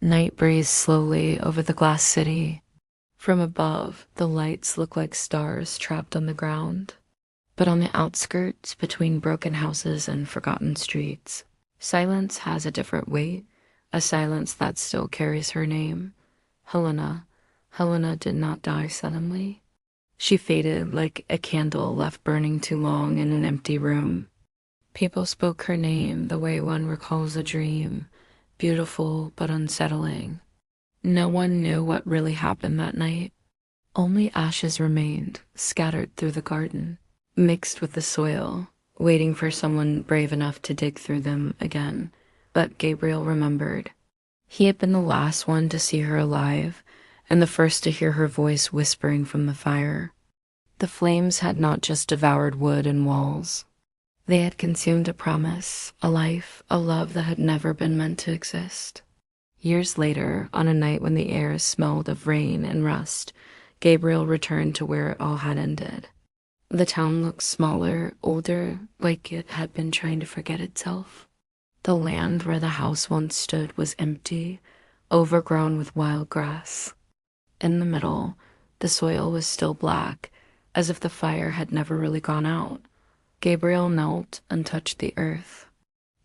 Night breezed slowly over the glass city. From above, the lights look like stars trapped on the ground. But on the outskirts, between broken houses and forgotten streets, silence has a different weight, a silence that still carries her name. Helena. Helena did not die suddenly. She faded like a candle left burning too long in an empty room. People spoke her name the way one recalls a dream, beautiful but unsettling. No one knew what really happened that night. Only ashes remained, scattered through the garden, mixed with the soil, waiting for someone brave enough to dig through them again. But Gabriel remembered. He had been the last one to see her alive, and the first to hear her voice whispering from the fire. The flames had not just devoured wood and walls. They had consumed a promise, a life, a love that had never been meant to exist. Years later, on a night when the air smelled of rain and rust, Gabriel returned to where it all had ended. The town looked smaller, older, like it had been trying to forget itself. The land where the house once stood was empty, overgrown with wild grass. In the middle, the soil was still black, as if the fire had never really gone out. Gabriel knelt and touched the earth.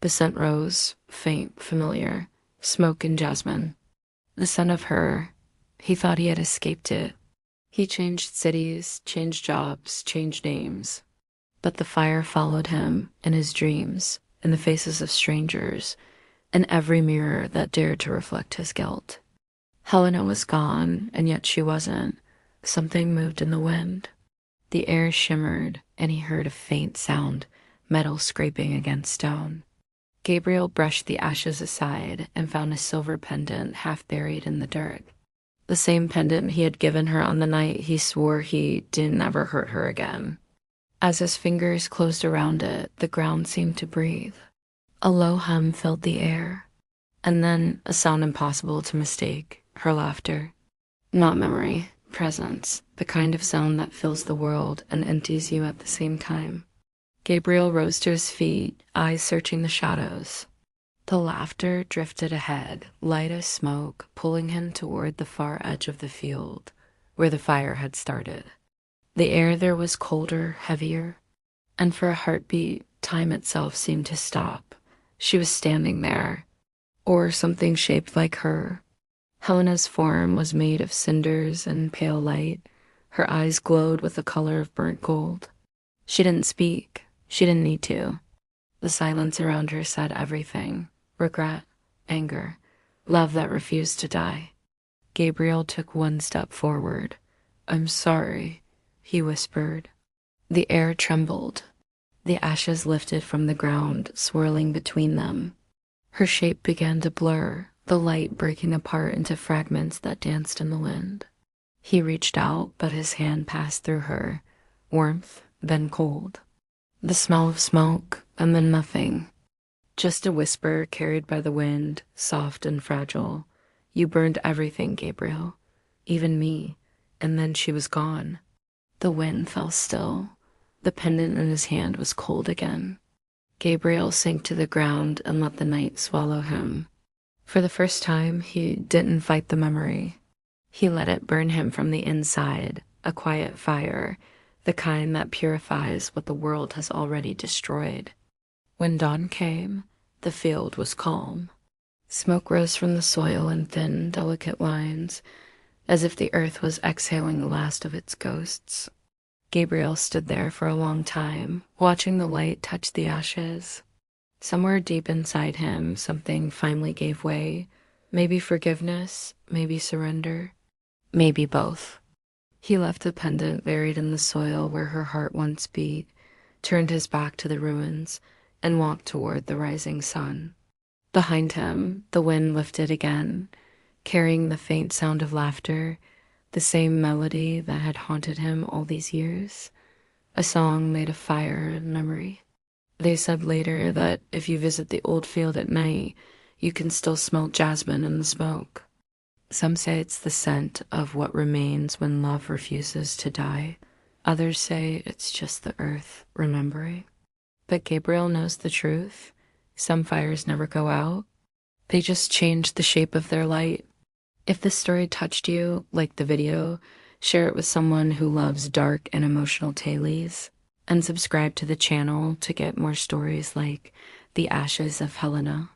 The scent rose, faint, familiar, smoke and jasmine. The scent of her. He thought he had escaped it. He changed cities, changed jobs, changed names. But the fire followed him in his dreams, in the faces of strangers, in every mirror that dared to reflect his guilt. Helena was gone, and yet she wasn't. Something moved in the wind. The air shimmered, and he heard a faint sound, metal scraping against stone. Gabriel brushed the ashes aside and found a silver pendant half buried in the dirt. The same pendant he had given her on the night he swore he didn't ever hurt her again. As his fingers closed around it, the ground seemed to breathe. A low hum filled the air, and then a sound impossible to mistake, her laughter. Not memory, presence, the kind of sound that fills the world and empties you at the same time. Gabriel rose to his feet, eyes searching the shadows. The laughter drifted ahead, light as smoke, pulling him toward the far edge of the field, where the fire had started. The air there was colder, heavier, and for a heartbeat, time itself seemed to stop. She was standing there, or something shaped like her. Helena's form was made of cinders and pale light. Her eyes glowed with the color of burnt gold. She didn't speak. She didn't need to. The silence around her said everything. Regret, anger, love that refused to die. Gabriel took one step forward. "I'm sorry," he whispered. The air trembled. The ashes lifted from the ground, swirling between them. Her shape began to blur, the light breaking apart into fragments that danced in the wind. He reached out, but his hand passed through her, warmth, then cold. The smell of smoke, and then nothing. Just a whisper carried by the wind, soft and fragile. "You burned everything, Gabriel. Even me." And then she was gone. The wind fell still. The pendant in his hand was cold again. Gabriel sank to the ground and let the night swallow him. For the first time, he didn't fight the memory. He let it burn him from the inside, a quiet fire, the kind that purifies what the world has already destroyed. When dawn came, the field was calm. Smoke rose from the soil in thin, delicate lines, as if the earth was exhaling the last of its ghosts. Gabriel stood there for a long time, watching the light touch the ashes. Somewhere deep inside him, something finally gave way. Maybe forgiveness, maybe surrender, maybe both. He left the pendant buried in the soil where her heart once beat, turned his back to the ruins, and walked toward the rising sun. Behind him, the wind lifted again, carrying the faint sound of laughter, the same melody that had haunted him all these years, a song made of fire and memory. They said later that if you visit the old field at night, you can still smell jasmine in the smoke. Some say it's the scent of what remains when love refuses to die. Others say it's just the earth remembering. But Gabriel knows the truth. Some fires never go out. They just changed the shape of their light. If this story touched you, like the video, share it with someone who loves dark and emotional tales, and subscribe to the channel to get more stories like The Ashes of Helena.